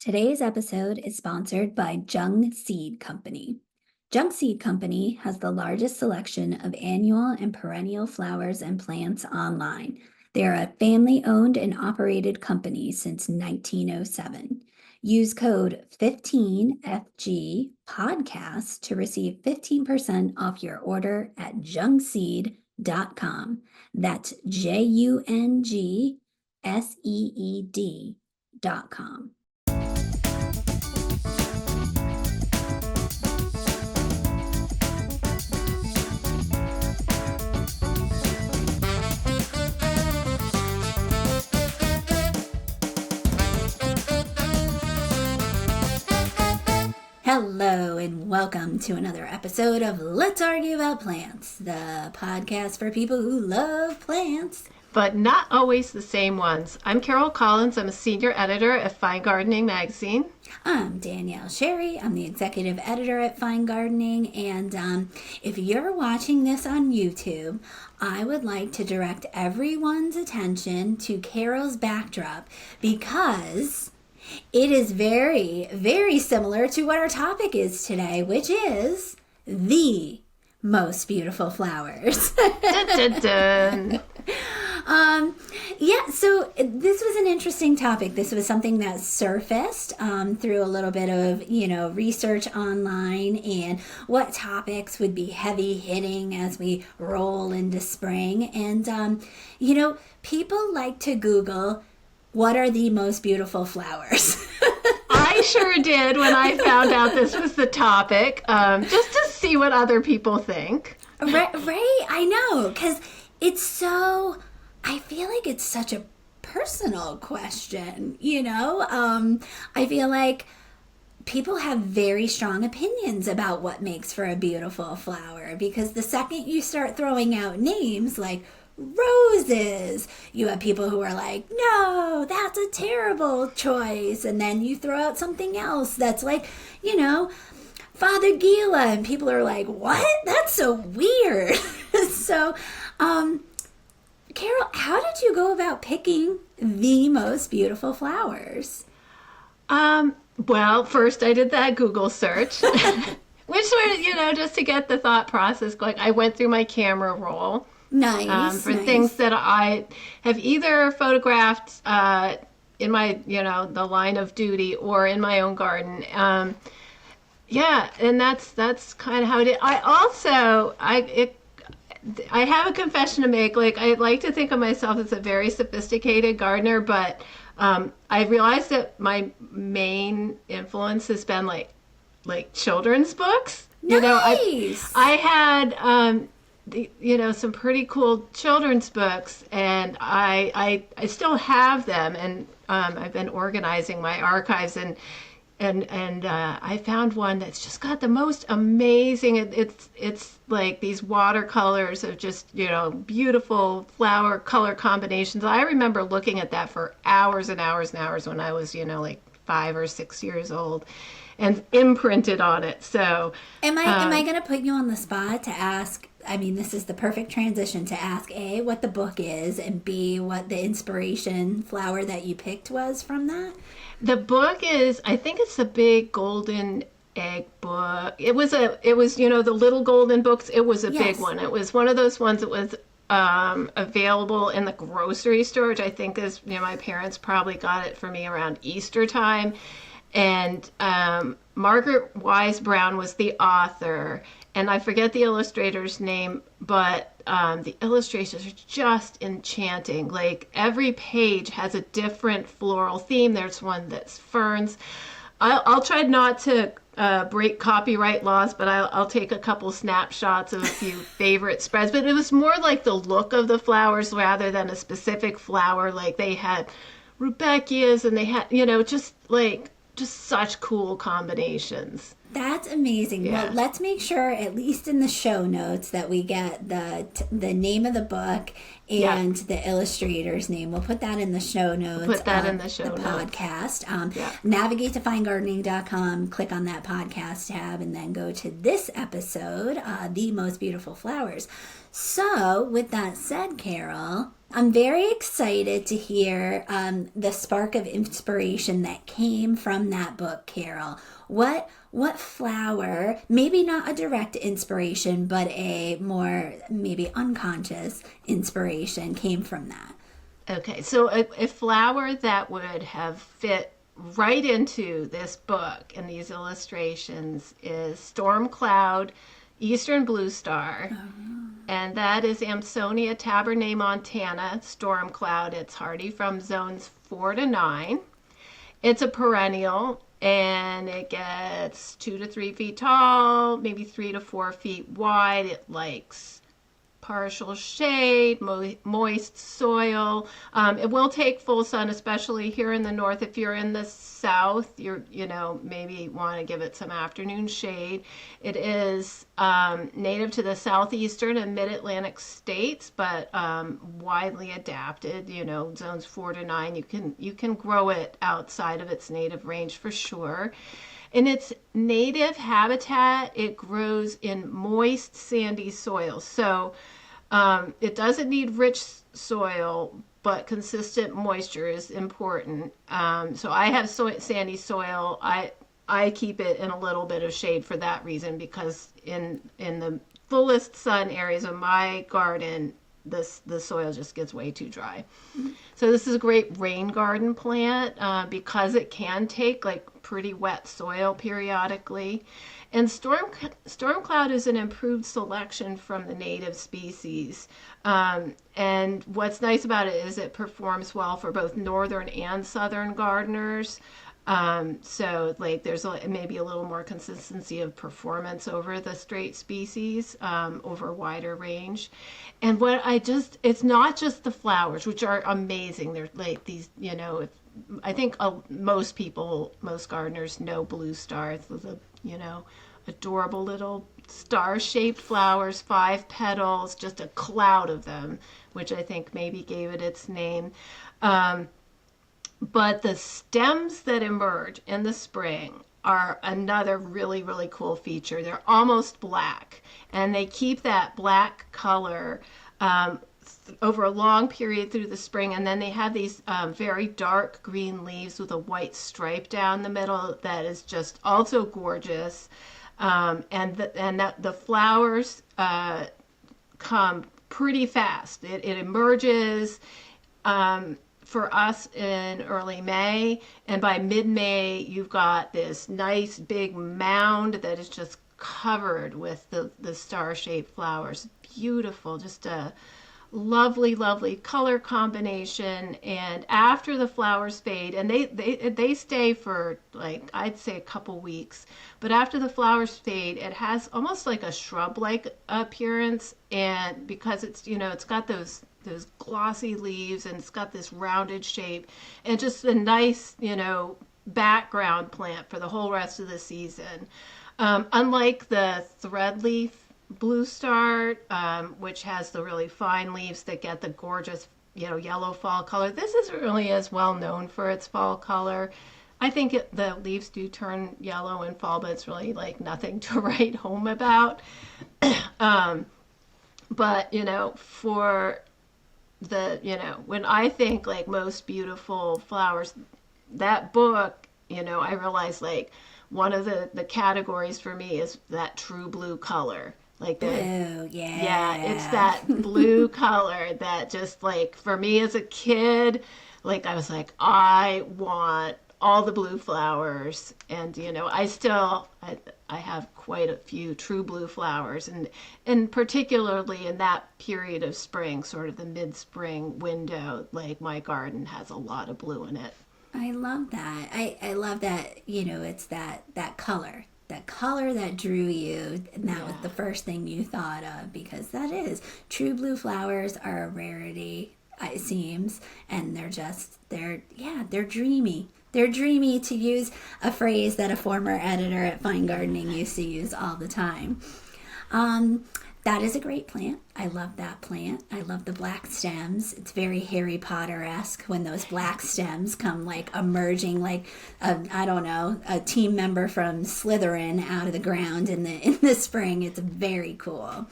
Today's episode is sponsored by Jung Seed Company. Jung Seed Company has the largest selection of annual and perennial flowers and plants online. They are a family-owned and operated company since 1907. Use code 15FG podcast to receive 15% off your order at jungseed.com. That's JUNGSEED.com. Hello and welcome to another episode of Let's Argue About Plants, the podcast for people who love plants. But not always the same ones. I'm Carol Collins. I'm a senior editor at Fine Gardening magazine. I'm Danielle Sherry. I'm the executive editor at Fine Gardening. And if you're watching this on YouTube, I would like to direct everyone's attention to Carol's backdrop because it is very, very similar to what our topic is today, which is the most beautiful flowers. Dun, dun, dun. So this was an interesting topic. This was something that surfaced through a little bit of, research online and what topics would be heavy hitting as we roll into spring. And, people like to Google, what are the most beautiful flowers? I sure did when I found out this was the topic, just to see what other people think. Right, I know, because I feel like it's such a personal question, I feel like people have very strong opinions about what makes for a beautiful flower, because the second you start throwing out names like roses, you have people who are like, no, that's a terrible choice. And then you throw out something else that's like, Father Gila, and people are like, what? That's so weird. So, Carol, how did you go about picking the most beautiful flowers? Well, first I did that Google search, which sort of, just to get the thought process going. I went through my camera roll. Nice. Things that I have either photographed in my, the line of duty or in my own garden. And that's kind of how it is. I have a confession to make. Like, I like to think of myself as a very sophisticated gardener, but I realized that my main influence has been like children's books. Nice. I had some pretty cool children's books, and I still have them, and I've been organizing my archives, and I found one that's just got the most amazing. It's like these watercolors of just beautiful flower color combinations. I remember looking at that for hours and hours and hours when I was like 5 or 6 years old, and imprinted on it. So am I going to put you on the spot to ask? I mean, this is the perfect transition to ask A, what the book is, and B, what the inspiration flower that you picked was from that. The book is, I think it's the Big Golden Egg book. It was the little golden books. It was a big one. It was one of those ones that was available in the grocery store, which I think is, my parents probably got it for me around Easter time. And Margaret Wise Brown was the author, and I forget the illustrator's name, but the illustrations are just enchanting. Like, every page has a different floral theme. There's one that's ferns. I'll try not to break copyright laws, but I'll take a couple snapshots of a few favorite spreads. But it was more like the look of the flowers rather than a specific flower. Like, they had rudbeckias, and they had, just such cool combinations. That's amazing. Yeah. Well, let's make sure, at least in the show notes, that we get the name of the book and the illustrator's name. We'll put that in the show notes. Put that in the show notes. Podcast. Navigate to finegardening.com, click on that podcast tab, and then go to this episode, The Most Beautiful Flowers. So, with that said, Carol, I'm very excited to hear the spark of inspiration that came from that book, Carol. What flower, maybe not a direct inspiration, but a more maybe unconscious inspiration came from that? Okay, so a flower that would have fit right into this book and these illustrations is Stormcloud, Eastern Blue Star, and that is Amsonia tabernae montana, Stormcloud. It's hardy from zones 4 to 9. It's a perennial and it gets 2 to 3 feet tall, maybe 3 to 4 feet wide. It likes partial shade, moist soil. It will take full sun, especially here in the north. If you're in the south, maybe want to give it some afternoon shade. It is native to the southeastern and mid-Atlantic states, but widely adapted. Zones 4 to 9. You can grow it outside of its native range for sure. In its native habitat, it grows in moist, sandy soil. So it doesn't need rich soil, but consistent moisture is important. So I have sandy soil. I keep it in a little bit of shade for that reason, because in the fullest sun areas of my garden, the soil just gets way too dry. So this is a great rain garden plant because it can take like pretty wet soil periodically. And Stormcloud is an improved selection from the native species. And what's nice about it is it performs well for both northern and southern gardeners. So like there's maybe a little more consistency of performance over the straight species, over a wider range. And it's not just the flowers, which are amazing. They're like these, I think most gardeners know Blue Star. It's the, adorable little star-shaped flowers, 5 petals, just a cloud of them, which I think maybe gave it its name. But the stems that emerge in the spring are another really, really cool feature. They're almost black, and they keep that black color over a long period through the spring. And then they have these very dark green leaves with a white stripe down the middle that is just also gorgeous. And the flowers come pretty fast. It emerges for us in early May, and by mid-May you've got this nice big mound that is just covered with the star-shaped flowers. Beautiful, just a lovely, lovely color combination. And after the flowers fade, and they stay for like I'd say a couple weeks, but after the flowers fade, it has almost like a shrub-like appearance. And because it's it's got those glossy leaves, and it's got this rounded shape, and just a nice background plant for the whole rest of the season. Unlike the threadleaf Blue Star, which has the really fine leaves that get the gorgeous yellow fall color, this isn't really as well known for its fall color. I think the leaves do turn yellow in fall, but it's really like nothing to write home about. But for when I think like most beautiful flowers, that book, I realize like one of the categories for me is that true blue color. Like blue, yeah, it's that blue color that just like for me as a kid, like I was like, I want all the blue flowers. And I have quite a few true blue flowers, and particularly in that period of spring, sort of the mid-spring window, like my garden has a lot of blue in it. I love that. I love that, it's that color. That color that drew you, and that was the first thing you thought of, because that is true blue flowers are a rarity, it seems, and they're dreamy. They're dreamy, to use a phrase that a former editor at Fine Gardening used to use all the time. That is a great plant. I love that plant. I love the black stems. It's very Harry Potter-esque when those black stems come like emerging like a team member from Slytherin out of the ground in the spring. It's very cool.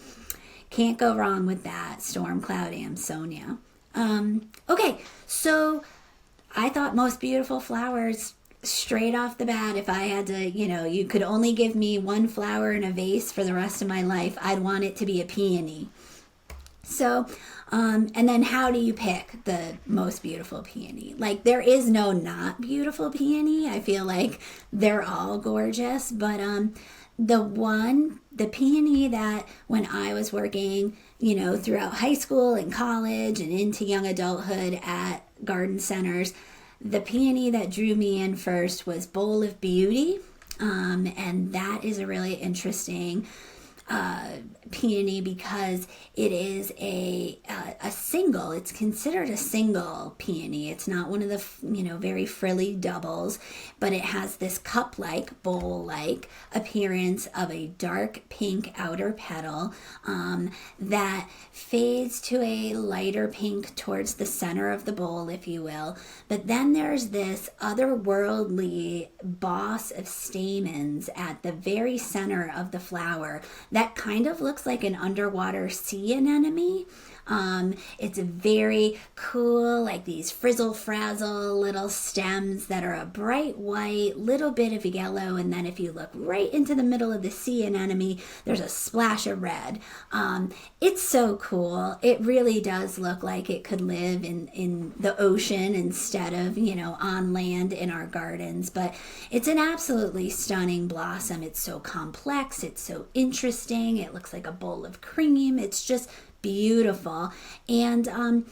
Can't go wrong with that Stormcloud Amsonia. Okay, so I thought most beautiful flowers straight off the bat. If I had to, you could only give me one flower in a vase for the rest of my life, I'd want it to be a peony. So, and then how do you pick the most beautiful peony? Like, there is no not beautiful peony. I feel like they're all gorgeous, but the peony that when I was working, throughout high school and college and into young adulthood at garden centers, the peony that drew me in first was Bowl of Beauty. And that is a really interesting peony because it is a single. It's considered a single peony. It's not one of the very frilly doubles, but it has this cup-like, bowl-like appearance of a dark pink outer petal that fades to a lighter pink towards the center of the bowl, if you will. But then there's this otherworldly boss of stamens at the very center of the flower that kind of looks like an underwater sea anemone. It's very cool, like these frizzle-frazzle little stems that are a bright white, little bit of yellow, and then if you look right into the middle of the sea anemone, there's a splash of red. It's so cool. It really does look like it could live in the ocean instead of, on land in our gardens, but it's an absolutely stunning blossom. It's so complex. It's so interesting. It looks like a bowl of cream. It's just beautiful. And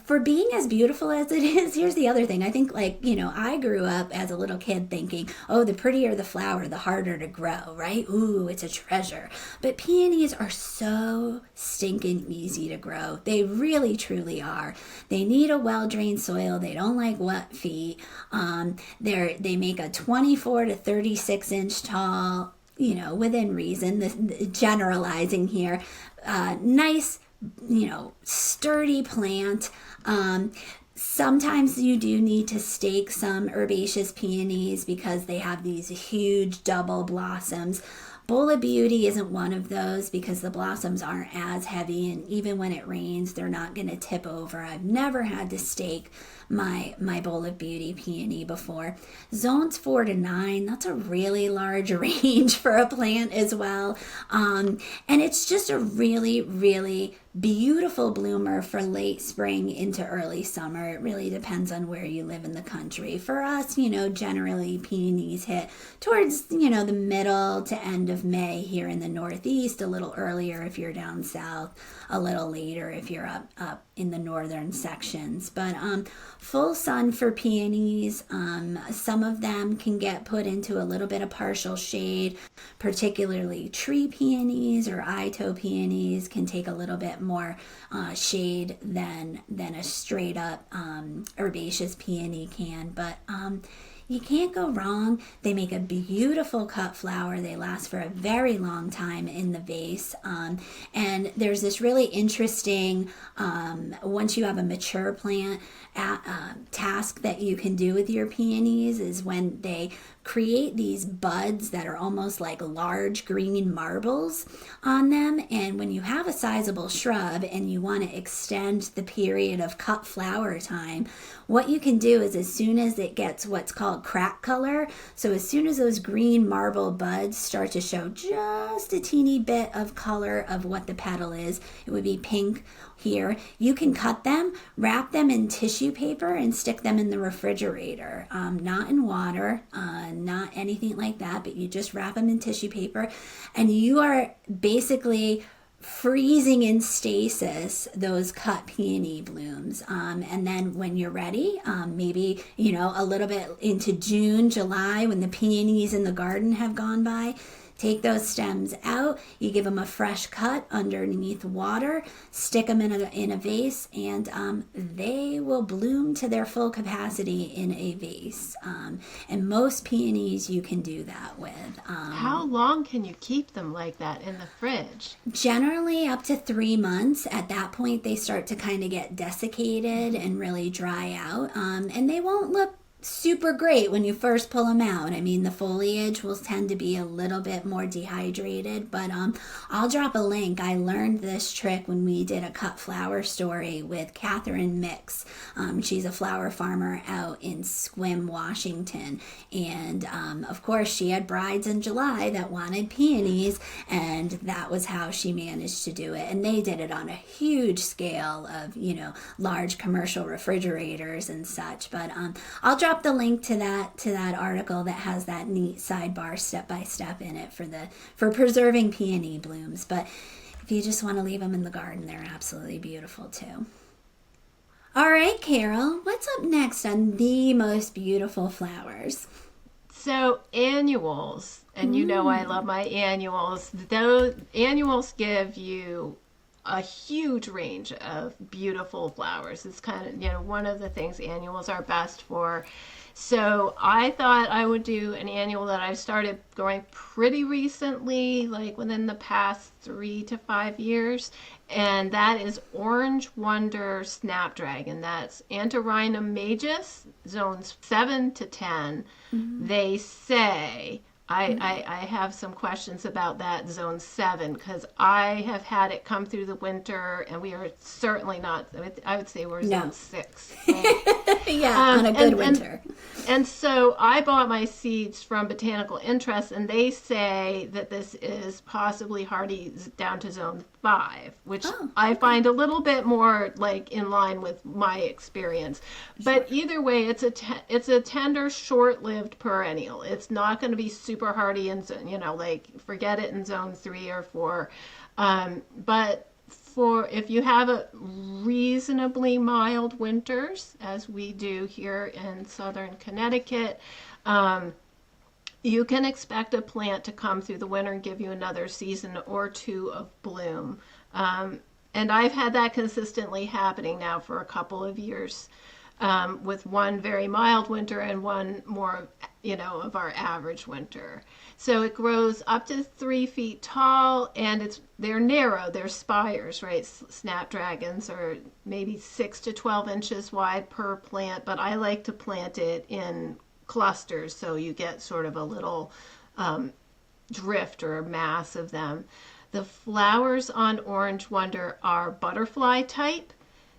for being as beautiful as it is, here's the other thing. I think, I grew up as a little kid thinking, oh, the prettier the flower, the harder to grow, right? Ooh, it's a treasure. But peonies are so stinking easy to grow. They really, truly are. They need a well-drained soil. They don't like wet feet. They make a 24 to 36 inch tall, within reason, generalizing here, nice, sturdy plant. Sometimes you do need to stake some herbaceous peonies because they have these huge double blossoms. Bowl of Beauty isn't one of those because the blossoms aren't as heavy, and even when it rains, they're not going to tip over. I've never had to stake my Bowl of Beauty peony before. Zones 4 to 9, that's a really large range for a plant as well. And it's just a really, really beautiful bloomer for late spring into early summer. It really depends on where you live in the country. For us, generally peonies hit towards, the middle to end of May here in the Northeast, a little earlier if you're down south, a little later if you're up in the northern sections. But full sun for peonies. Some of them can get put into a little bit of partial shade, particularly tree peonies or ito peonies can take a little bit more shade than a straight up herbaceous peony can. But you can't go wrong. They make a beautiful cut flower. They last for a very long time in the vase. And there's this really interesting, once you have a mature plant, task that you can do with your peonies is when they create these buds that are almost like large green marbles on them. And when you have a sizable shrub and you want to extend the period of cut flower time, what you can do is as soon as it gets what's called crack color, so as soon as those green marble buds start to show just a teeny bit of color of what the petal is, it would be pink here, you can cut them, wrap them in tissue paper and stick them in the refrigerator. Not in water, not anything like that, but you just wrap them in tissue paper and you are basically freezing in stasis those cut peony blooms. And then when you're ready, maybe, a little bit into June, July, when the peonies in the garden have gone by, take those stems out, you give them a fresh cut underneath water, stick them in a vase, and they will bloom to their full capacity in a vase. And most peonies you can do that with. How long can you keep them like that in the fridge? Generally up to 3 months. At that point, they start to kind of get desiccated and really dry out. And they won't look super great when you first pull them out. I mean, the foliage will tend to be a little bit more dehydrated, but I'll drop a link. I learned this trick when we did a cut flower story with Catherine Mix. She's a flower farmer out in Sequim, Washington, and of course she had brides in July that wanted peonies, and that was how she managed to do it. And they did it on a huge scale of, large commercial refrigerators and such. But I'll drop the link to that article that has that neat sidebar step by step in it for preserving peony blooms. But if you just want to leave them in the garden, they're absolutely beautiful too. All right, Carol, what's up next on the most beautiful flowers? So annuals, and I love my annuals. Those annuals give you a huge range of beautiful flowers. It's kind of, one of the things annuals are best for. So I thought I would do an annual that I've started growing pretty recently, like within the past 3 to 5 years. And that is Orange Wonder Snapdragon. That's Antirrhinum majus, zones 7 to 10. Mm-hmm. They say, I have some questions about that zone 7 because I have had it come through the winter and we are certainly not, I would say we're zone 6. Yeah, on a good winter. And so I bought my seeds from Botanical Interest, and they say that this is possibly hardy down to zone 5, which I find a little bit more like in line with my experience. But either way, it's a tender, short-lived perennial. It's not going to be super hardy in, forget it in zone 3 or 4. But if you have a reasonably mild winters, as we do here in southern Connecticut, you can expect a plant to come through the winter and give you another season or 2 of bloom. And I've had that consistently happening now for a couple of years, with one very mild winter and one more, of our average winter. So it grows up to 3 feet tall, and they're narrow. They're spires, right? Snapdragons are maybe 6 to 12 inches wide per plant, but I like to plant it in clusters so you get sort of a little drift or a mass of them. The flowers on Orange Wonder are butterfly type.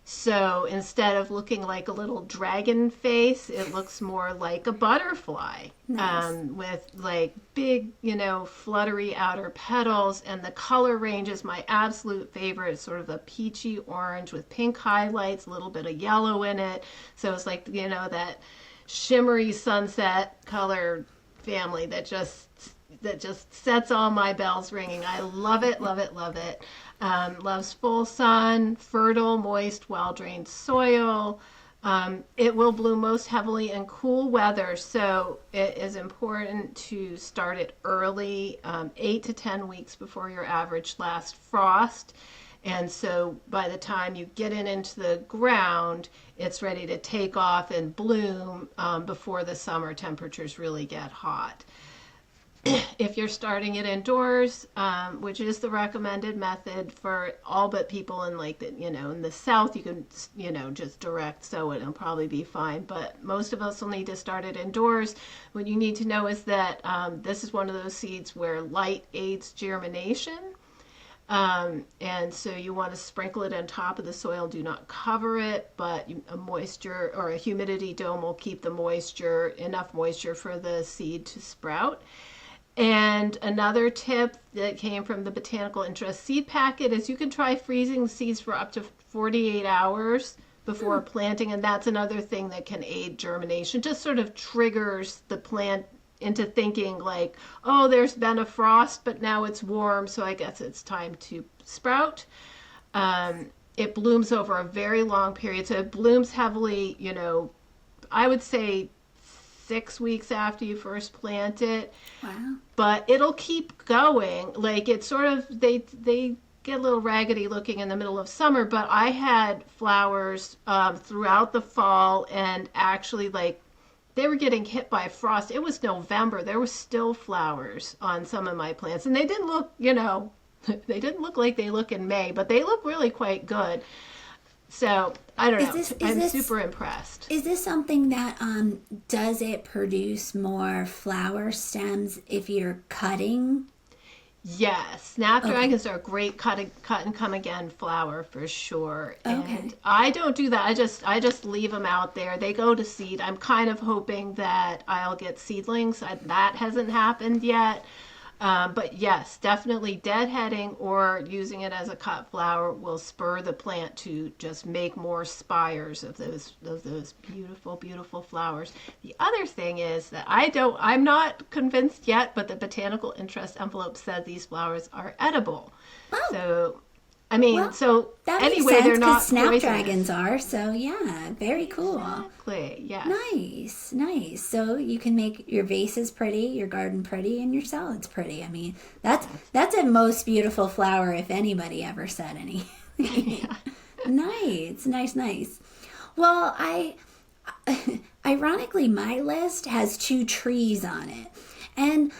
So instead of looking like a little dragon face, it looks more like a butterfly. Nice. With like big, fluttery outer petals. And the color range is my absolute favorite. It's sort of a peachy orange with pink highlights, a little bit of yellow in it. So it's like, that shimmery sunset color family that just sets all my bells ringing. I love it, love it, love it. Loves full sun, fertile, moist, well-drained soil. It will bloom most heavily in cool weather, so it is important to start it early, 8 to 10 weeks before your average last frost. And so by the time you get it into the ground, it's ready to take off and bloom before the summer temperatures really get hot. If you're starting it indoors, which is the recommended method for all but people in in the South, you can, just direct sow it and probably be fine. But most of us will need to start it indoors. What you need to know is that this is one of those seeds where light aids germination. And so you want to sprinkle it on top of the soil. Do not cover it, but a moisture or a humidity dome will keep the enough moisture for the seed to sprout. And another tip that came from the Botanical Interest seed packet is you can try freezing the seeds for up to 48 hours before planting, and that's another thing that can aid germination. Just sort of triggers the plant into thinking like, oh, there's been a frost, but now it's warm, so I guess it's time to sprout. It blooms over a very long period, so it blooms heavily, I would say 6 weeks after you first plant it. Wow. But it'll keep going. Like it's sort of, they get a little raggedy looking in the middle of summer, but I had flowers throughout the fall, and actually they were getting hit by frost. It was November. There were still flowers on some of my plants, and they didn't look, they didn't look like they look in May, but they look really quite good. So I don't know. I'm this super impressed. Is this something that does it produce more flower stems if you're cutting? Yes, snapdragons are a great cut and come again flower for sure. Okay. And I don't do that. I just leave them out there. They go to seed. I'm kind of hoping that I'll get seedlings. That hasn't happened yet. But yes, definitely deadheading or using it as a cut flower will spur the plant to just make more spires of those beautiful, beautiful flowers. The other thing is that I'm not convinced yet, but the botanical interest envelope said these flowers are edible. Oh. So I mean, Well, so that anyway, makes sense they're not because snapdragons poisonous. are. So yeah, very cool. Exactly. Yes. Nice, nice. So you can make your vases pretty, your garden pretty, and your salads pretty. I mean, that's a most beautiful flower if anybody ever said any. Yeah. Nice, nice, nice. Well, ironically, my list has 2 trees on it. And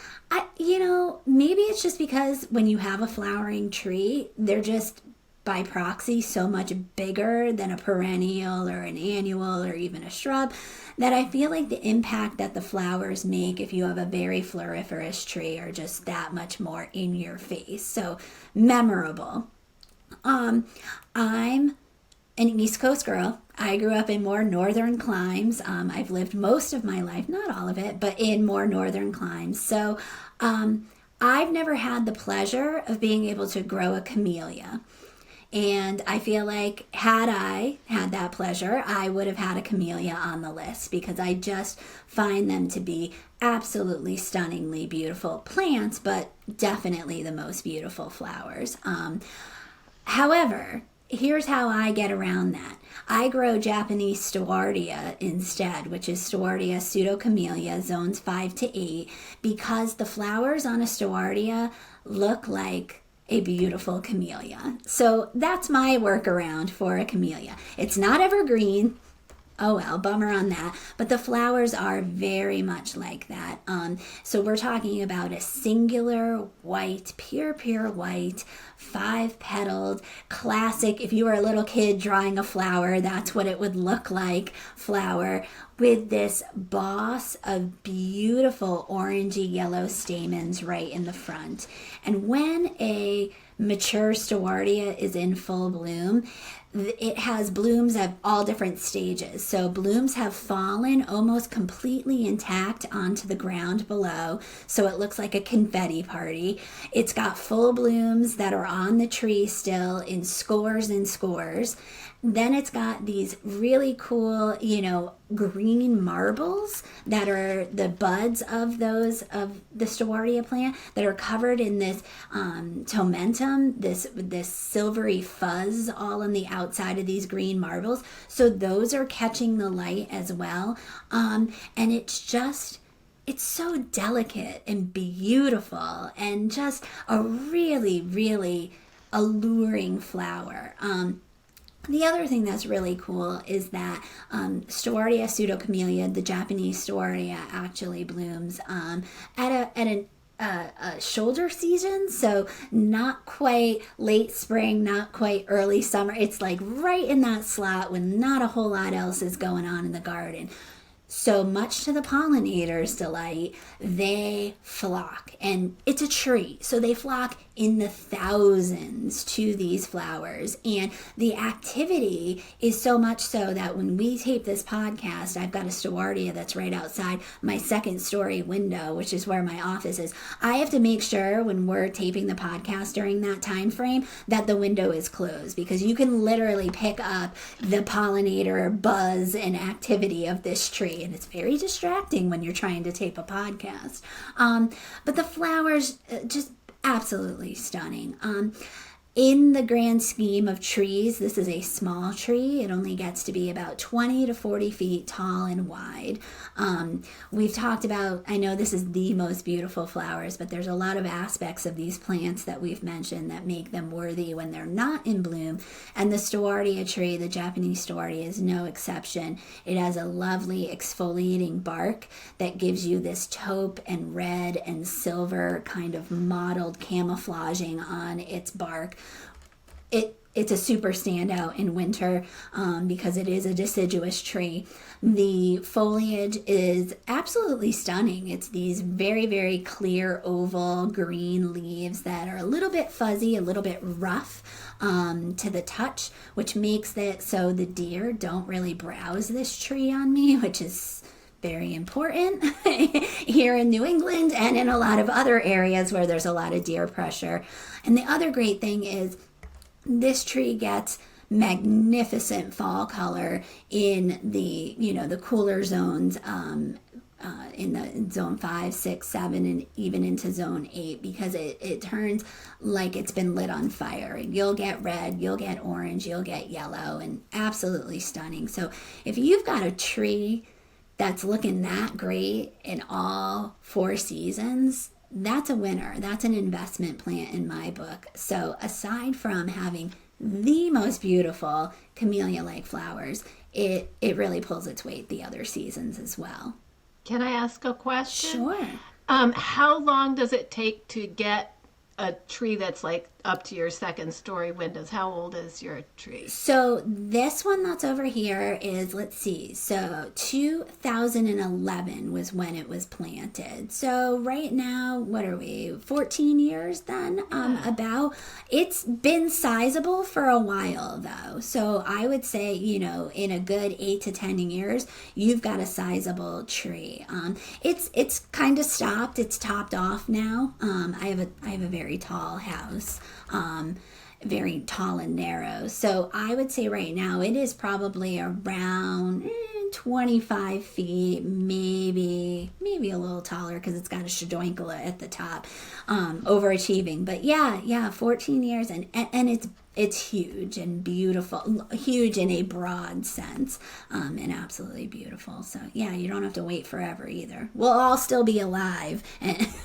maybe it's just because when you have a flowering tree, they're just by proxy so much bigger than a perennial or an annual or even a shrub that I feel like the impact that the flowers make if you have a very floriferous tree are just that much more in your face. So memorable. I'm an East Coast girl. I grew up in more northern climes. I've lived most of my life, not all of it, but in more northern climes. So I've never had the pleasure of being able to grow a camellia. And I feel like had I had that pleasure, I would have had a camellia on the list because I just find them to be absolutely stunningly beautiful plants, but definitely the most beautiful flowers. However, here's how I get around that. I grow Japanese stewartia instead, which is Stewartia pseudocamellia, zones 5 to 8, because the flowers on a stewartia look like a beautiful camellia. So that's my workaround for a camellia. It's not evergreen. Oh well, bummer on that. But the flowers are very much like that. So we're talking about a singular white, pure white, 5-petaled, classic. If you were a little kid drawing a flower, that's what it would look like. Flower with this boss of beautiful orangey yellow stamens right in the front. And when a mature stewartia is in full bloom, it has blooms of all different stages. So blooms have fallen almost completely intact onto the ground below, so it looks like a confetti party. It's got full blooms that are on the tree still in scores and scores. Then it's got these really cool, green marbles that are the buds of the stewartia plant that are covered in this tomentum, this silvery fuzz all on the outside of these green marbles. So those are catching the light as well. And it's so delicate and beautiful and just a really, really alluring flower. The other thing that's really cool is that Stewartia pseudocamellia, the Japanese Stewartia, actually blooms at a shoulder season, so not quite late spring, not quite early summer. It's like right in that slot when not a whole lot else is going on in the garden. So much to the pollinators' delight, they flock. And it's a tree, so they flock in the thousands to these flowers. And the activity is so much so that when we tape this podcast, I've got a stewartia that's right outside my second story window, which is where my office is. I have to make sure when we're taping the podcast during that time frame that the window is closed, because you can literally pick up the pollinator buzz and activity of this tree. And it's very distracting when you're trying to tape a podcast. But the flowers, just absolutely stunning. In the grand scheme of trees, this is a small tree. It only gets to be about 20 to 40 feet tall and wide. We've talked about, I know this is the most beautiful flowers, but there's a lot of aspects of these plants that we've mentioned that make them worthy when they're not in bloom. And the stewartia tree, the Japanese stewartia, is no exception. It has a lovely exfoliating bark that gives you this taupe and red and silver kind of mottled camouflaging on its bark. it's a super standout in winter because it is a deciduous tree. The foliage is absolutely stunning. It's these very, very clear oval green leaves that are a little bit fuzzy, a little bit rough to the touch, which makes it so the deer don't really browse this tree on me, which is very important here in New England and in a lot of other areas where there's a lot of deer pressure. And the other great thing is this tree gets magnificent fall color in the, the cooler zones, in the zone 5, 6, 7, and even into zone 8, because it turns like it's been lit on fire. You'll get red, you'll get orange, you'll get yellow, and absolutely stunning. So if you've got a tree that's looking that great in all 4 seasons, that's a winner. That's an investment plant in my book. So aside from having the most beautiful camellia-like flowers, it really pulls its weight the other seasons as well. Can I ask a question? Sure. How long does it take to get a tree that's like up to your 2nd story windows? How old is your tree? So this one that's over here is, let's see, so 2011 was when it was planted. So right now, what are we, 14 years then? About. It's been sizable for a while though. So I would say, in a good 8 to 10 years, you've got a sizable tree. It's kind of stopped. It's topped off now. I have a very tall house. Very tall and narrow. So I would say right now it is probably around 25 feet, maybe a little taller because it's got a shadionkula at the top, overachieving. But yeah, 14 years and it's huge and beautiful, huge in a broad sense, and absolutely beautiful. So yeah, you don't have to wait forever either. We'll all still be alive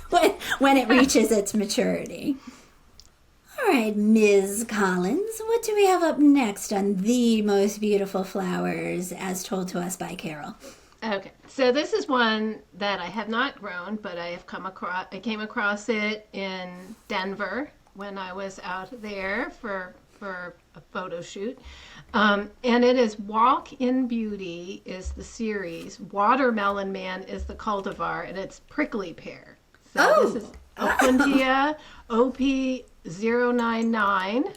when it reaches its maturity. All right, Ms. Collins, what do we have up next on the most beautiful flowers as told to us by Carol? Okay, so this is one that I have not grown, but I came across it in Denver when I was out there for a photo shoot. And it is Walk in Beauty is the series. Watermelon Man is the cultivar, and it's prickly pear. So this is Opuntia OP099,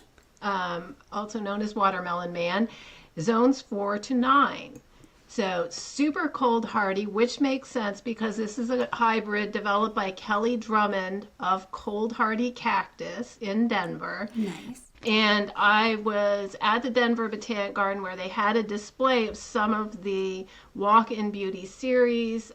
also known as Watermelon Man, zones 4 to 9. So super cold hardy, which makes sense because this is a hybrid developed by Kelly Drummond of cold hardy cactus in Denver. Nice. And I was at the Denver Botanic Garden where they had a display of some of the Walk in Beauty series,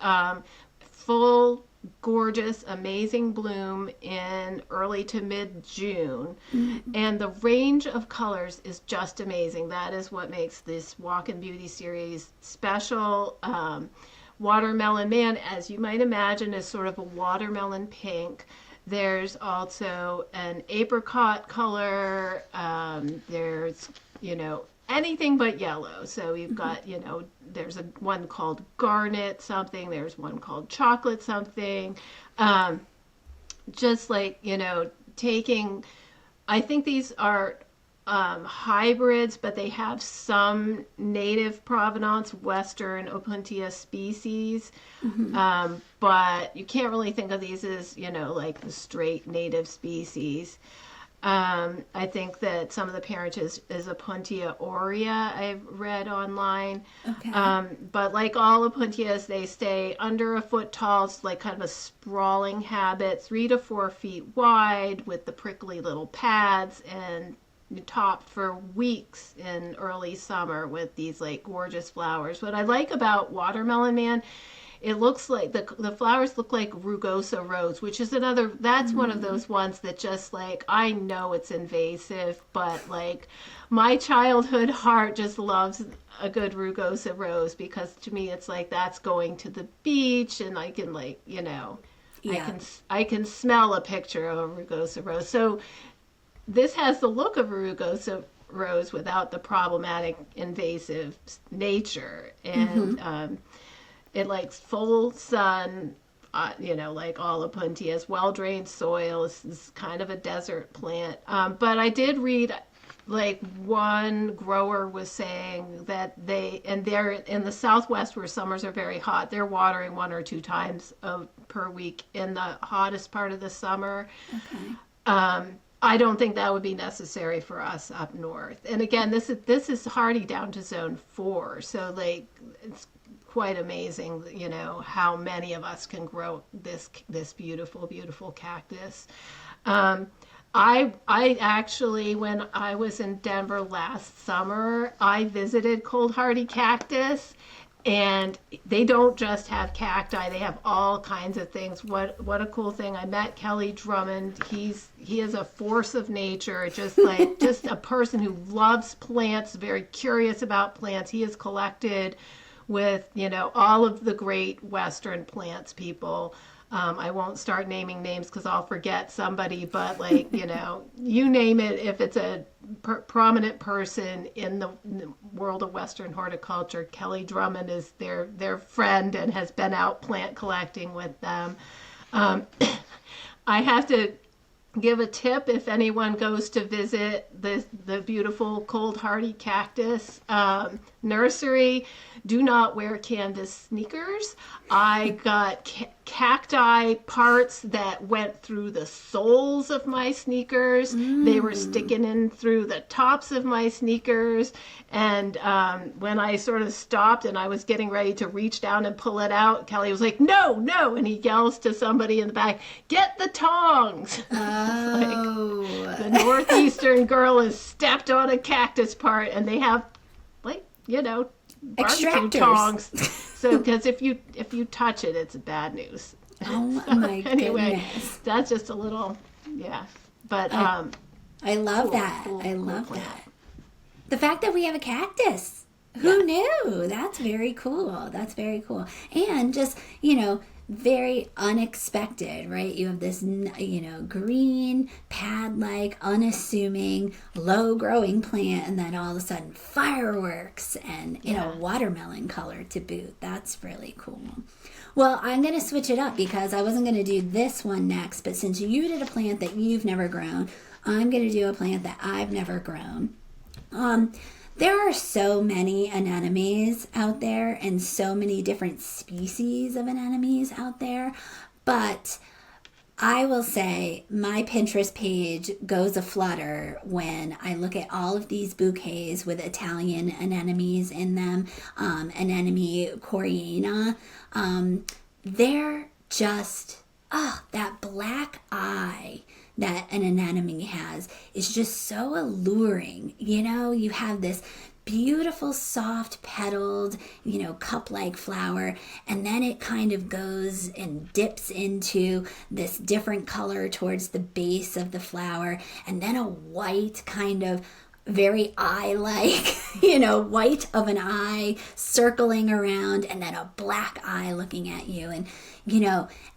full gorgeous, amazing bloom in early to mid-June. Mm-hmm. And the range of colors is just amazing. That is what makes this Walk in Beauty series special. Watermelon Man, as you might imagine, is sort of a watermelon pink. There's also an apricot color. There's, anything but yellow. So you've got, there's one called garnet something. There's one called chocolate something. Just like, taking, I think these are hybrids, but they have some native provenance, Western Opuntia species. Mm-hmm. But you can't really think of these as, like the straight native species. I think that some of the parentage is Opuntia aurea, I've read online. Okay. But like all Opuntias, they stay under a foot tall. It's like kind of a sprawling habit, 3 to 4 feet wide with the prickly little pads and topped for weeks in early summer with these like gorgeous flowers. What I like about Watermelon Man, it looks like the flowers look like rugosa rose, which is that's one of those ones that just like, I know it's invasive, but like my childhood heart just loves a good rugosa rose because to me it's like that's going to the beach and I can like, I can smell a picture of a rugosa rose. So this has the look of a rugosa rose without the problematic invasive nature. And it likes full sun, like all Opuntias, well-drained soil. This is kind of a desert plant. But I did read like one grower was saying that they're in the Southwest where summers are very hot. They're watering 1 or 2 times per week in the hottest part of the summer. Okay. I don't think that would be necessary for us up north. And again, this is hardy down to zone 4, so like it's quite amazing, how many of us can grow this beautiful cactus. I actually, when I was in Denver last summer, I visited Cold Hardy Cactus, and they don't just have cacti; they have all kinds of things. What a cool thing! I met Kelly Drummond. He is a force of nature, just a person who loves plants, very curious about plants. He has collected with all of the great Western plants people. I won't start naming names because I'll forget somebody, but you name it, if it's a prominent person in the world of Western horticulture, Kelly Drummond is their friend and has been out plant collecting with them. I have to give a tip if anyone goes to visit the beautiful Cold Hardy Cactus nursery. Do not wear canvas sneakers. I got cacti parts that went through the soles of my sneakers. They were sticking in through the tops of my sneakers. And when I sort of stopped and I was getting ready to reach down and pull it out, Kelly was like, no. And he yells to somebody in the back, get the tongs. Oh. The Northeastern girl has stepped on a cactus part, and they have barbecue tongs. So because if you touch it, it's bad news. Oh my anyway, goodness. That's just a little, yeah. But I love that. I love that. The fact that we have a cactus. Who knew? That's very cool. That's very cool. And just, very unexpected, right? You have this, green, pad-like, unassuming, low-growing plant, and then all of a sudden fireworks and in a watermelon color to boot. That's really cool. Well, I'm going to switch it up because I wasn't going to do this one next, but since you did a plant that you've never grown, I'm going to do a plant that I've never grown. There are so many anemones out there and so many different species of anemones out there, but I will say my Pinterest page goes aflutter when I look at all of these bouquets with Italian anemones in them, anemone coriana. They're just, that black eye that an anemone has is just so alluring. You have this beautiful, soft petaled, cup-like flower, and then it kind of goes and dips into this different color towards the base of the flower, and then a white kind of very eye-like, white of an eye circling around, and then a black eye looking at you. And,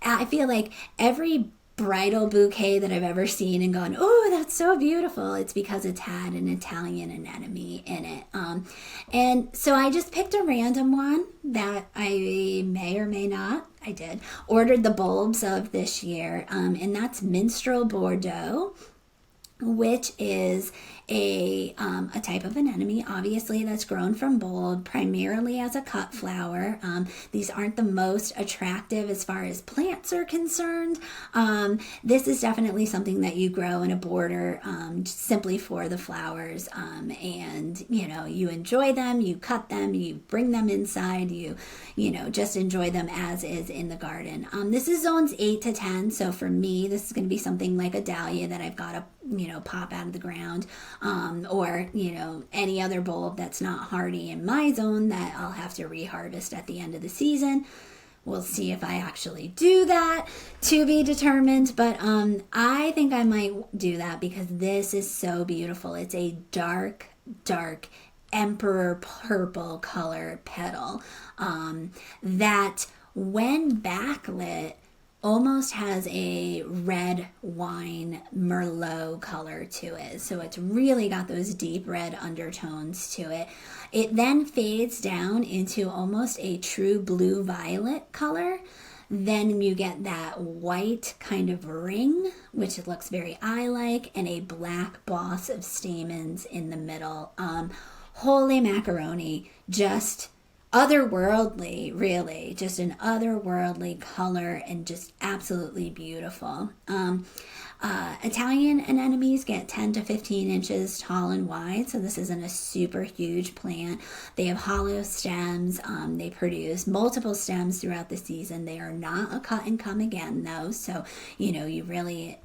I feel like every bridal bouquet that I've ever seen and gone, oh, that's so beautiful, it's because it's had an Italian anemone in it. And so I just picked a random one that I may or may not, I did, ordered the bulbs of this year, and that's Mistral Bordeaux, which is a type of anemone, obviously, that's grown from bulb, primarily as a cut flower. These aren't the most attractive as far as plants are concerned. This is definitely something that you grow in a border simply for the flowers, and you enjoy them, you cut them, you bring them inside, you just enjoy them as is in the garden. This is zones 8 to 10, so for me this is going to be something like a dahlia that I've got to pop out of the ground, or any other bulb that's not hardy in my zone that I'll have to reharvest at the end of the season. We'll see if I actually do that, to be determined, but I think I might do that because this is so beautiful. It's a dark emperor purple color petal that when backlit almost has a red wine Merlot color to it. So it's really got those deep red undertones to it. It then fades down into almost a true blue violet color Then you get that white kind of ring, which looks very eye-like, and a black boss of stamens in the middle. Holy macaroni, just otherworldly, really, just an otherworldly color and just absolutely beautiful. Italian anemones get 10 to 15 inches tall and wide, so this isn't a super huge plant. They have hollow stems. They produce multiple stems throughout the season. They are not a cut and come again, though, so you really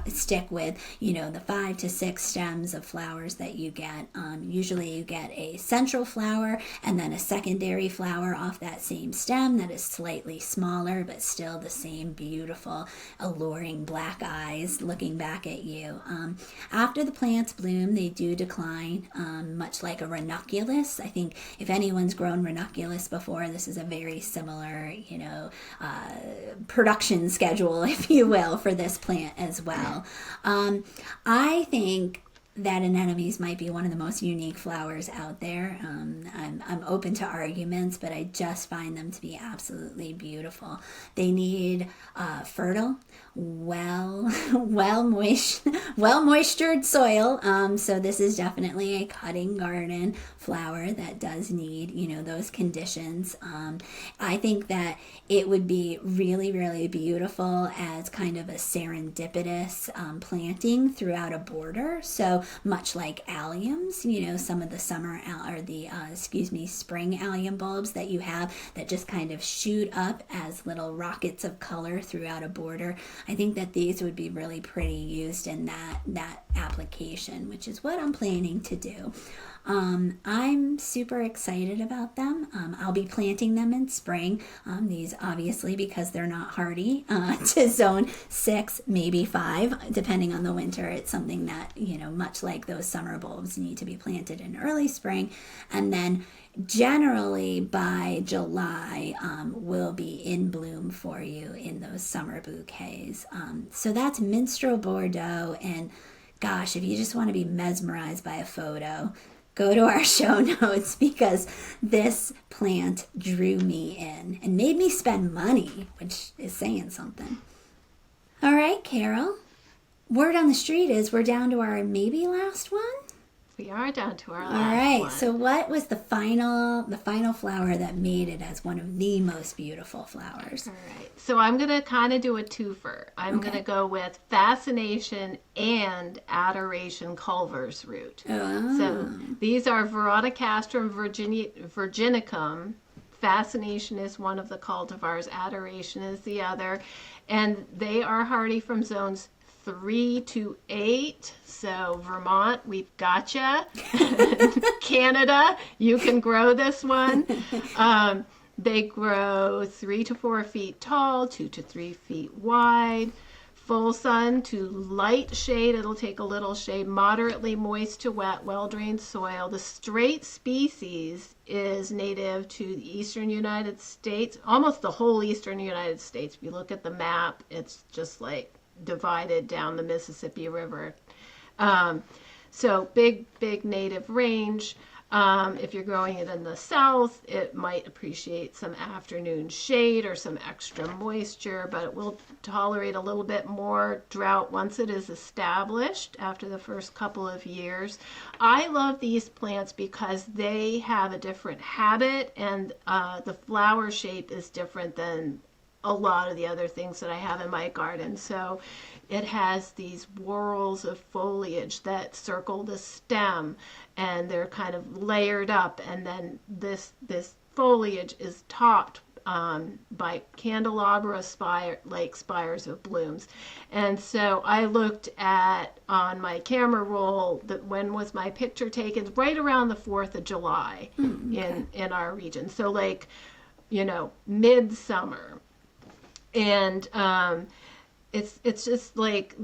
stick with the 5 to 6 stems of flowers that you get. Usually you get a central flower and then a secondary flower off that same stem that is slightly smaller but still the same beautiful, alluring black eyes looking back at you. After the plants bloom, they do decline, much like a ranunculus. I think if anyone's grown ranunculus before, this is a very similar, production schedule, if you will, for this plant as well. I think that anemones might be one of the most unique flowers out there. I'm open to arguments, but I just find them to be absolutely beautiful. They need fertile, moistured soil. So this is definitely a cutting garden flower that does need, those conditions. I think that it would be really, really beautiful as kind of a serendipitous planting throughout a border. So much like alliums, some of the spring allium bulbs that you have that just kind of shoot up as little rockets of color throughout a border. I think that these would be really pretty used in that application, which is what I'm planning to do. I'm super excited about them. I'll be planting them in spring. These obviously, because they're not hardy to zone 6, maybe 5, depending on the winter. It's something that, much like those summer bulbs, need to be planted in early spring. And then generally by July, will be in bloom for you in those summer bouquets. So that's Mistral Bordeaux. And gosh, if you just want to be mesmerized by a photo, go to our show notes, because this plant drew me in and made me spend money, which is saying something. All right, Carol. Word on the street is we're down to our maybe last one. We are down to our last one. All right. one. So what was the final flower that made it as one of the most beautiful flowers? All right. So I'm going to kind of do a twofer. I'm going to go with fascination and adoration Culver's root. Oh. So these are Veronicastrum virginicum. Fascination is one of the cultivars. Adoration is the other. And they are hardy from zones 3 to 8. So Vermont, we've gotcha. Canada, you can grow this one. They grow 3 to 4 feet tall, 2 to 3 feet wide. Full sun to light shade. It'll take a little shade. Moderately moist to wet, well-drained soil. The straight species is native to the eastern United States, almost the whole eastern United States. If you look at the map, it's just like divided down the Mississippi River. So big native range. If you're growing it in the south, it might appreciate some afternoon shade or some extra moisture, but it will tolerate a little bit more drought once it is established after the first couple of years. I love these plants because they have a different habit, and the flower shape is different than a lot of the other things that I have in my garden. So it has these whorls of foliage that circle the stem, and they're kind of layered up, and then this foliage is topped by candelabra spires of blooms. And so I looked at on my camera roll that when was my picture taken, right around the 4th of July in our region. So like, midsummer. And it's just like,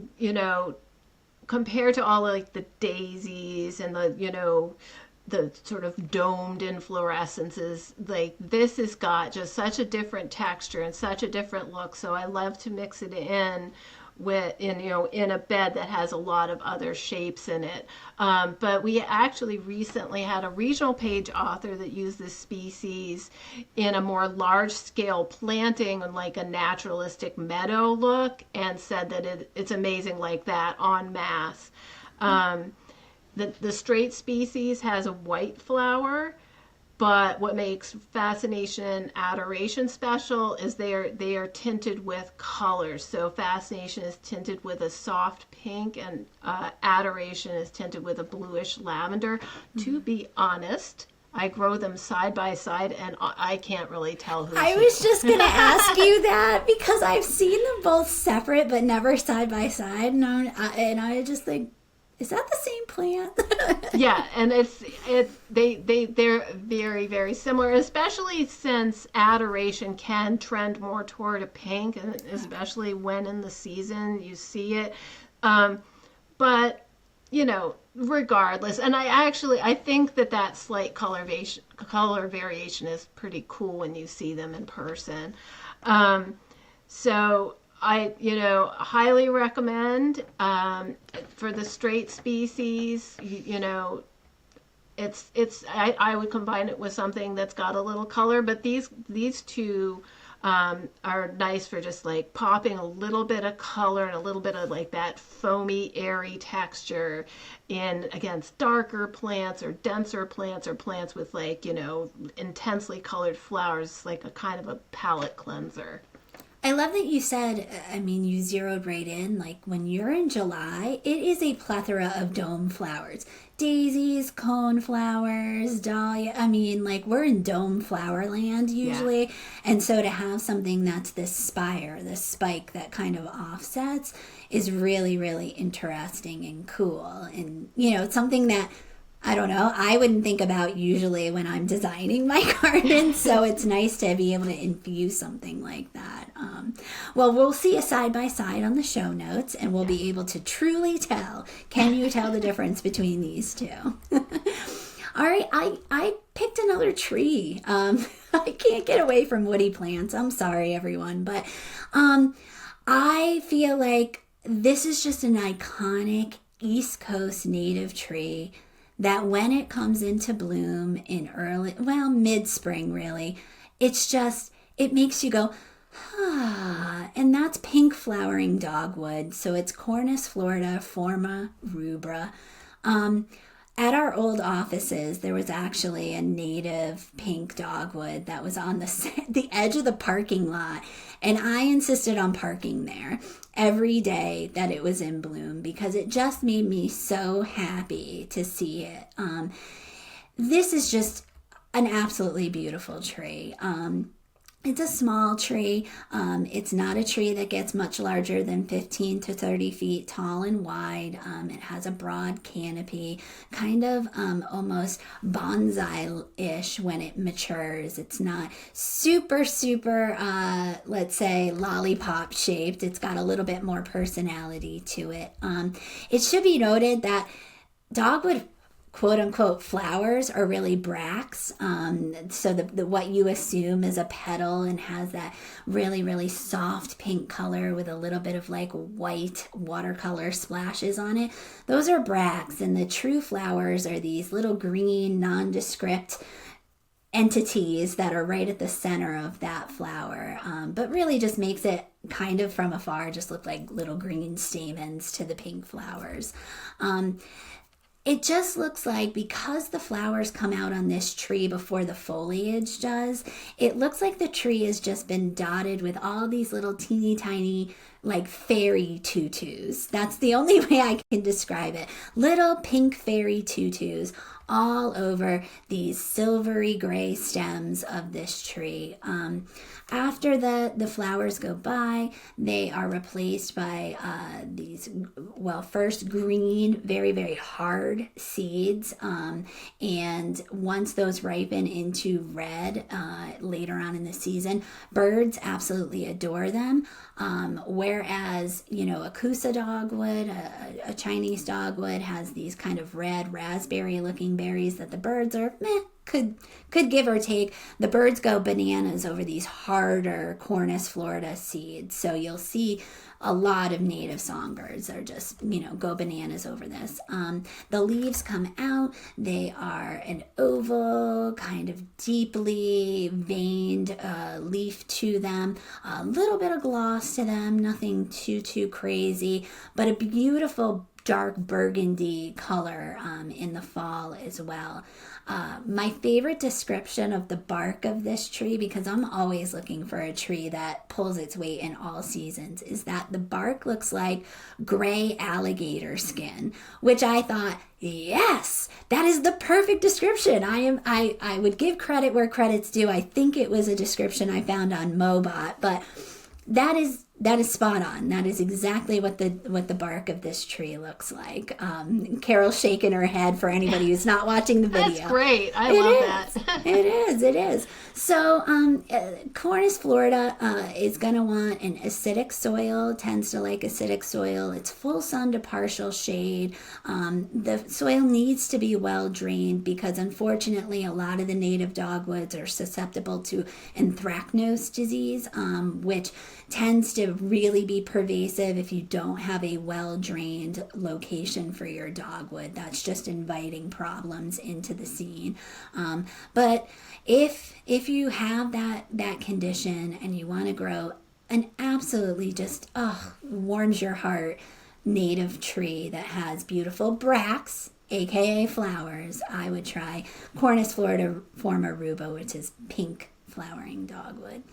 compared to all like the daisies and the sort of domed inflorescences, like this has got just such a different texture and such a different look. So I love to mix it in in a bed that has a lot of other shapes in it. But we actually recently had a regional page author that used this species in a more large scale planting on like a naturalistic meadow look, and said that it's amazing like that en masse. The straight species has a white flower, but what makes Fascination and Adoration special is they are tinted with colors. So Fascination is tinted with a soft pink, and Adoration is tinted with a bluish lavender. Mm-hmm. To be honest, I grow them side by side, and I can't really tell who's I was just going to ask you that, because I've seen them both separate but never side by side, and I just think, is that the same plant? Yeah, and they're very, very similar, especially since Adoration can trend more toward a pink, and especially when in the season you see it. But regardless, and I think that slight color variation is pretty cool when you see them in person. So I highly recommend for the straight species. I would combine it with something that's got a little color, but these two are nice for just like popping a little bit of color and a little bit of like that foamy, airy texture in against darker plants or denser plants or plants with like intensely colored flowers, like a kind of a palette cleanser. I love that you said, you zeroed right in, like when you're in July, it is a plethora of dome flowers. Daisies, cone flowers, dahlia. We're in dome flower land usually. Yeah. And so to have something that's this spire, this spike that kind of offsets is really, really interesting and cool. And, it's something that, I don't know, I wouldn't think about usually when I'm designing my garden, so it's nice to be able to infuse something like that. Well, we'll see a side-by-side on the show notes, and we'll be able to truly tell. Can you tell the difference between these two? All right, I picked another tree. I can't get away from woody plants. I'm sorry, everyone, but I feel like this is just an iconic East Coast native tree that when it comes into bloom in mid-spring really, it makes you go, and that's pink flowering dogwood. So it's Cornus Florida, Forma rubra. At our old offices, there was actually a native pink dogwood that was on the edge of the parking lot. And I insisted on parking there every day that it was in bloom because it just made me so happy to see it. This is just an absolutely beautiful tree. It's a small tree. It's not a tree that gets much larger than 15 to 30 feet tall and wide. It has a broad canopy, kind of almost bonsai-ish when it matures. It's not super, let's say, lollipop shaped. It's got a little bit more personality to it. It should be noted that dogwood quote-unquote flowers are really bracts. So the what you assume is a petal and has that really, really soft pink color with a little bit of like white watercolor splashes on it. Those are bracts, and the true flowers are these little green nondescript entities that are right at the center of that flower, but really just makes it kind of from afar just look like little green stamens to the pink flowers. It just looks like, because the flowers come out on this tree before the foliage does, it looks like the tree has just been dotted with all these little teeny tiny like fairy tutus. That's the only way I can describe it. Little pink fairy tutus all over these silvery gray stems of this tree. After the flowers go by, they are replaced by these, first green, very, very hard seeds. And once those ripen into red later on in the season, birds absolutely adore them. Whereas, a Kusa dogwood, a Chinese dogwood, has these kind of red raspberry looking green berries that the birds are could give or take. The birds go bananas over these harder Cornus florida seeds. So you'll see a lot of native songbirds are just, go bananas over this. The leaves come out. They are an oval, kind of deeply veined leaf to them. A little bit of gloss to them, nothing too crazy, but a beautiful dark burgundy color in the fall as well. My favorite description of the bark of this tree, because I'm always looking for a tree that pulls its weight in all seasons, is that the bark looks like gray alligator skin, which I thought, yes, that is the perfect description. I would give credit where credit's due. I think it was a description I found on Mobot, but that is spot on. That is exactly what the bark of this tree looks like. Carol's shaking her head for anybody who's not watching the video. That's great. I love that. It is. So Cornus florida is going to want an acidic soil, tends to like acidic soil. It's full sun to partial shade. The soil needs to be well drained because unfortunately a lot of the native dogwoods are susceptible to anthracnose disease, which tends to really be pervasive if you don't have a well-drained location for your dogwood. That's just inviting problems into the scene. But if you have that condition and you want to grow an absolutely just warms your heart native tree that has beautiful bracts, aka flowers, I would try Cornus floridiforme ruba, which is pink flowering dogwood.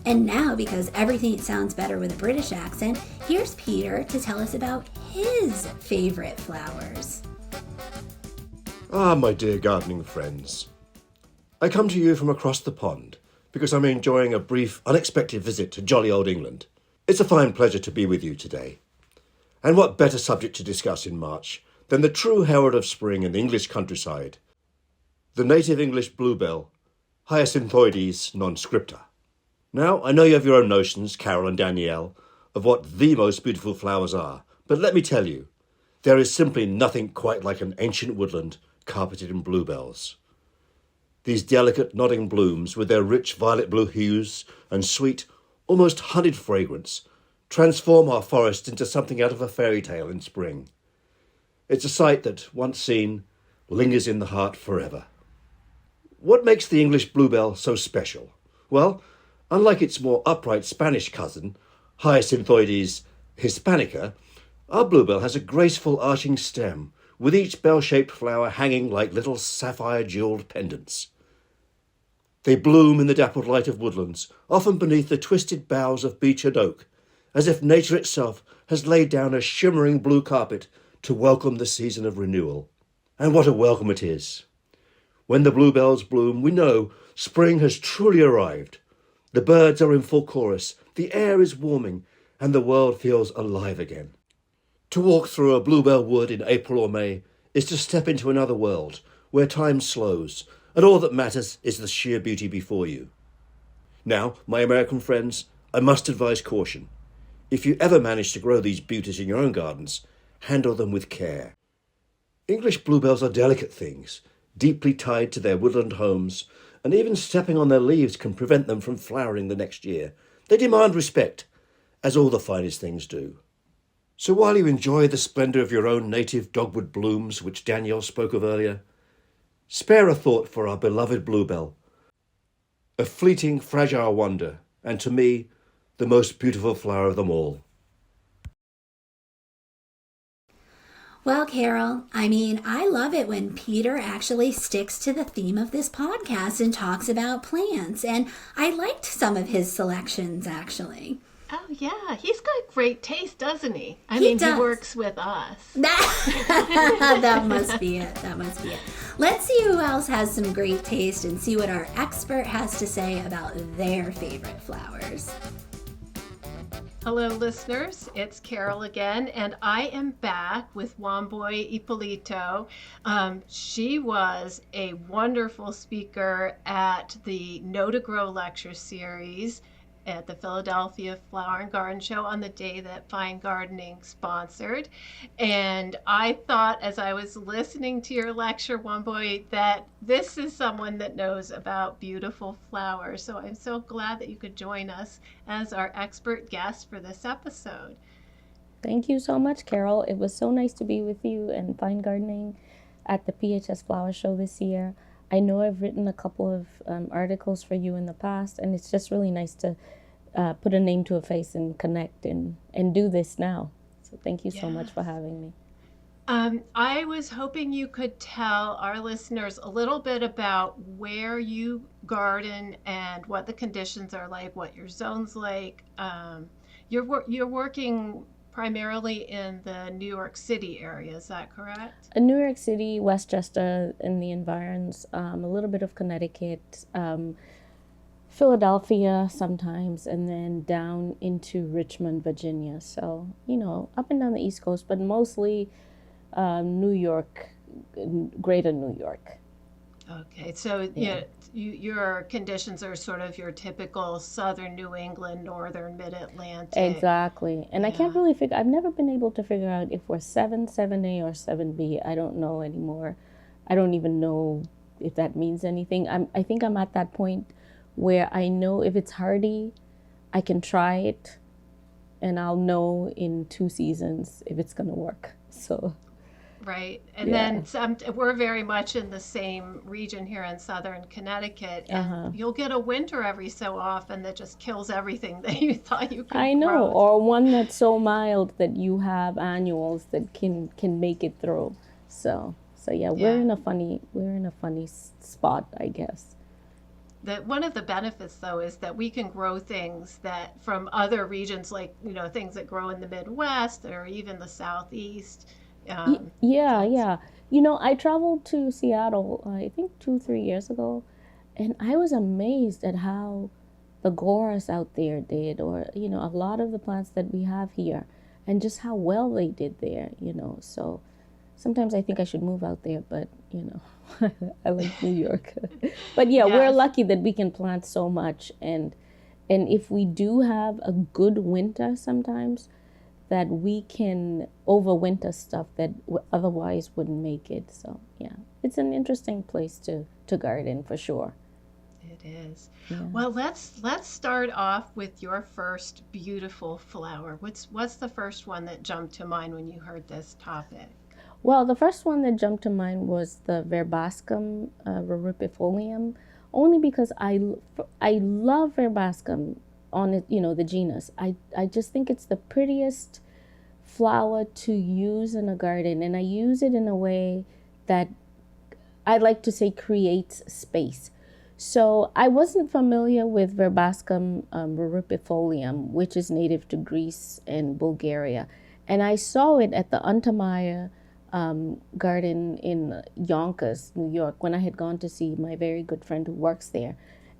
And now, because everything sounds better with a British accent, here's Peter to tell us about his favorite flowers. My dear gardening friends. I come to you from across the pond because I'm enjoying a brief, unexpected visit to jolly old England. It's a fine pleasure to be with you today. And what better subject to discuss in March than the true herald of spring in the English countryside, the native English bluebell, Hyacinthioides non-scripta. Now, I know you have your own notions, Carol and Danielle, of what the most beautiful flowers are, but let me tell you, there is simply nothing quite like an ancient woodland carpeted in bluebells. These delicate nodding blooms, with their rich violet-blue hues and sweet, almost honeyed fragrance, transform our forest into something out of a fairy tale in spring. It's a sight that, once seen, lingers in the heart forever. What makes the English bluebell so special? Well, unlike its more upright Spanish cousin, Hyacinthioides hispanica, our bluebell has a graceful arching stem, with each bell-shaped flower hanging like little sapphire-jewelled pendants. They bloom in the dappled light of woodlands, often beneath the twisted boughs of beech and oak, as if nature itself has laid down a shimmering blue carpet to welcome the season of renewal. And what a welcome it is! When the bluebells bloom, we know spring has truly arrived. The birds are in full chorus, the air is warming, and the world feels alive again. To walk through a bluebell wood in April or May is to step into another world, where time slows, and all that matters is the sheer beauty before you. Now, my American friends, I must advise caution. If you ever manage to grow these beauties in your own gardens, handle them with care. English bluebells are delicate things, deeply tied to their woodland homes, and even stepping on their leaves can prevent them from flowering the next year. They demand respect, as all the finest things do. So while you enjoy the splendour of your own native dogwood blooms, which Danielle spoke of earlier, spare a thought for our beloved bluebell, a fleeting, fragile wonder, and to me, the most beautiful flower of them all. Well, Carol, I love it when Peter actually sticks to the theme of this podcast and talks about plants. And I liked some of his selections, actually. Oh, yeah. He's got great taste, doesn't he? He he works with us. That must be it. Let's see who else has some great taste and see what our expert has to say about their favorite flowers. Hello, listeners. It's Carol again, and I am back with Wambui Ippolito. She was a wonderful speaker at the Know to Grow lecture series at the Philadelphia Flower and Garden Show on the day that Fine Gardening sponsored. And I thought, as I was listening to your lecture, Wambui, that this is someone that knows about beautiful flowers. So I'm so glad that you could join us as our expert guest for this episode. Thank you so much, Carol. It was so nice to be with you and Fine Gardening at the PHS Flower Show this year. I know I've written a couple of articles for you in the past, and it's just really nice to put a name to a face and connect and do this now. So thank you so much for having me. I was hoping you could tell our listeners a little bit about where you garden and what the conditions are like, what your zone's like. You're working primarily in the New York City area, is that correct? New York City, Westchester, and the environs, a little bit of Connecticut, Philadelphia sometimes, and then down into Richmond, Virginia. So, up and down the East Coast, but mostly New York, greater New York. Okay, so your conditions are sort of your typical southern New England, northern mid-Atlantic. Exactly. And I can't really I've never been able to figure out if we're 7A or 7B. I don't know anymore. I don't even know if that means anything. I think I'm at that point where I know if it's hardy, I can try it, and I'll know in 2 seasons if it's going to work. So... Right. And then we're very much in the same region here in southern Connecticut. And you'll get a winter every so often that just kills everything that you thought you could I know, grow. or one that's so mild that you have annuals that can make it through. So we're in a funny spot, I guess. One of the benefits, though, is that we can grow things that from other regions, like, things that grow in the Midwest or even the Southeast. Yeah. I traveled to Seattle, I think 2-3 years ago, and I was amazed at how the Goras out there did, or, a lot of the plants that we have here, and just how well they did there, So sometimes I think I should move out there, but, I like New York. But Yes. We're lucky that we can plant so much, and if we do have a good winter sometimes, that we can overwinter stuff that otherwise wouldn't make it. So, it's an interesting place to garden for sure. It is. Yeah. Well, let's start off with your first beautiful flower. What's the first one that jumped to mind when you heard this topic? Well, the first one that jumped to mind was the Verbascum ruripifolium, only because I love Verbascum on it, the genus. I just think it's the prettiest flower to use in a garden, and I use it in a way that I like to say creates space. So I wasn't familiar with Verbascum ruripifolium, which is native to Greece and Bulgaria, and I saw it at the Untermeyer garden in Yonkers, New York, when I had gone to see my very good friend who works there.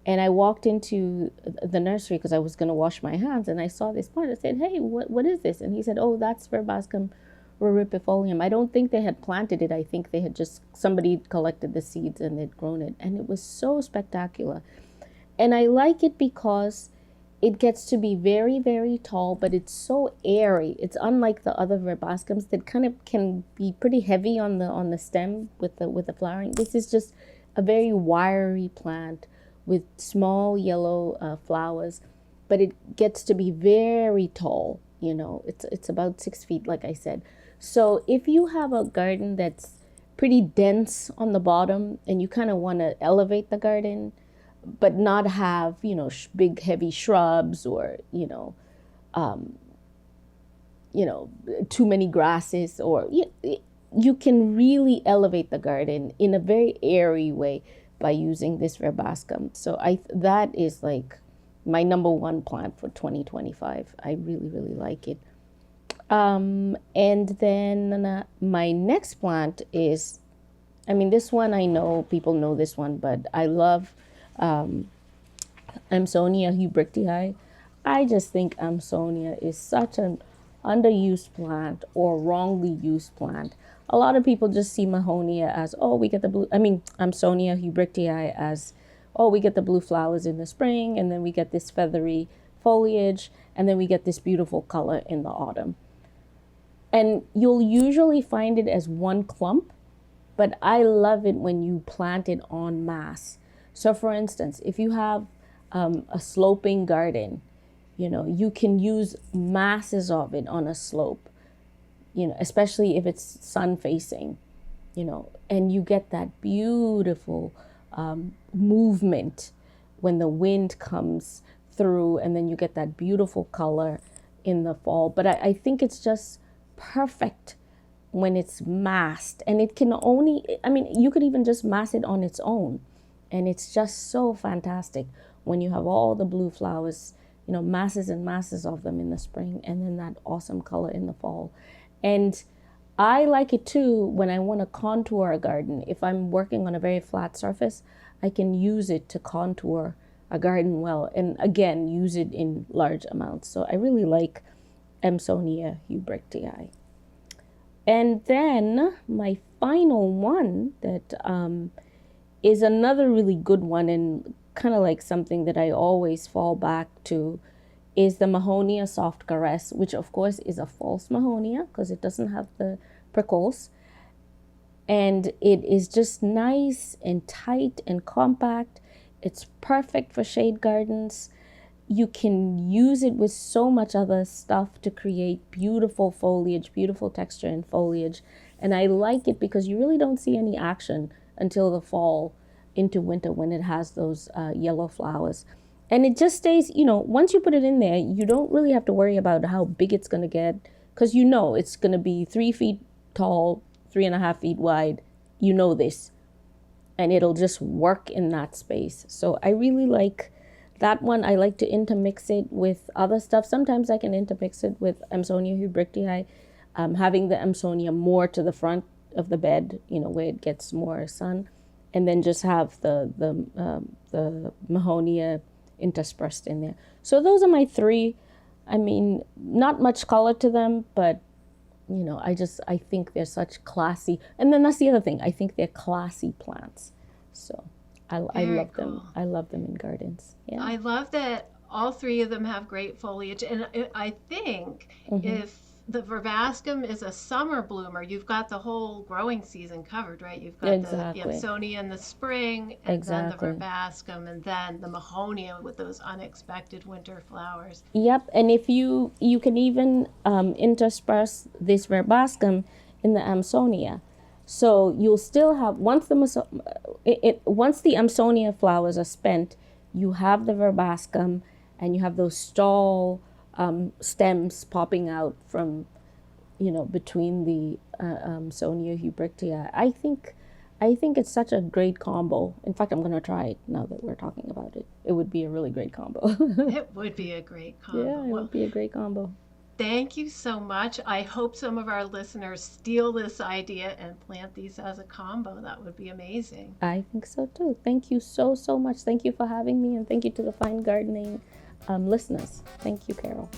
And I walked into the nursery because I was going to wash my hands, and I saw this plant. I said, "Hey, what is this?" And he said, "Oh, that's Verbascum ruripifolium." I don't think they had planted it. I think they had somebody collected the seeds and they'd grown it. And it was so spectacular. And I like it because it gets to be very, very tall, but it's so airy. It's unlike the other Verbascums that kind of can be pretty heavy on the stem with the flowering. This is just a very wiry plant with small yellow flowers, but it gets to be very tall. It's about 6 feet, like I said. So if you have a garden that's pretty dense on the bottom and you kind of want to elevate the garden, but not have, big heavy shrubs or, too many grasses, or you can really elevate the garden in a very airy way by using this Verbascum. So that is like my number one plant for 2025. I really, really like it. And then my next plant is, this one I know, people know this one, but I love Amsonia hubrichtii. I just think Amsonia is such an underused plant or wrongly used plant. A lot of people just see Mahonia as, we get the blue, Amsonia hubrichtii as, we get the blue flowers in the spring, and then we get this feathery foliage, and then we get this beautiful color in the autumn. And you'll usually find it as one clump, but I love it when you plant it en masse. So for instance, if you have a sloping garden, you can use masses of it on a slope, especially if it's sun facing, and you get that beautiful movement when the wind comes through, and then you get that beautiful color in the fall. But I think it's just perfect when it's massed, and it can only, you could even just mass it on its own, and it's just so fantastic when you have all the blue flowers, masses and masses of them in the spring, and then that awesome color in the fall. And I like it too when I want to contour a garden. If I'm working on a very flat surface, I can use it to contour a garden well, and again, use it in large amounts. So I really like Amsonia hubrichtii. And then my final one that is another really good one, and kind of like something that I always fall back to, is the Mahonia soft caress, which of course is a false Mahonia because it doesn't have the prickles. And it is just nice and tight and compact. It's perfect for shade gardens. You can use it with so much other stuff to create beautiful foliage, beautiful texture and foliage. And I like it because you really don't see any action until the fall into winter when it has those yellow flowers. And it just stays, once you put it in there, you don't really have to worry about how big it's going to get, because it's going to be 3 feet tall, 3.5 feet wide. This. And it'll just work in that space. So I really like that one. I like to intermix it with other stuff. Sometimes I can intermix it with Amsonia hubrichtii, having the Amsonia more to the front of the bed, where it gets more sun, and then just have the Mahonia interspersed in there. So those are my 3. Not much color to them, but I think they're such classy. And then that's the other thing. I think they're classy plants. So I love them. I love them in gardens. Yeah. I love that all 3 of them have great foliage. And I think if the verbascum is a summer bloomer, you've got the whole growing season covered, right? You've got the Amsonia in the spring, and then the verbascum, and then the Mahonia with those unexpected winter flowers. Yep, and if you can even intersperse this verbascum in the Amsonia. So you'll still have, once the Amsonia flowers are spent, you have the verbascum, and you have those stall stems popping out from, between the Amsonia hubrichtii. I think it's such a great combo. In fact, I'm going to try it now that we're talking about it. It would be a really great combo. It would be a great combo. Yeah, it would be a great combo. Thank you so much. I hope some of our listeners steal this idea and plant these as a combo. That would be amazing. I think so too. Thank you so much. Thank you for having me, and thank you to the Fine Gardening listeners. Thank you, Carol.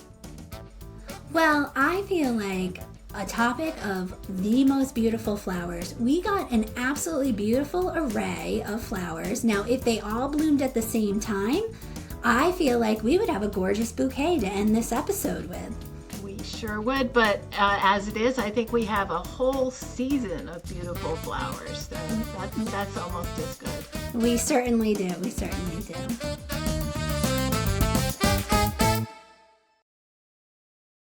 Well, I feel like a topic of the most beautiful flowers. We got an absolutely beautiful array of flowers. Now, if they all bloomed at the same time, I feel like we would have a gorgeous bouquet to end this episode with. We sure would, but as it is, I think we have a whole season of beautiful flowers. That's almost as good. We certainly do. We certainly do.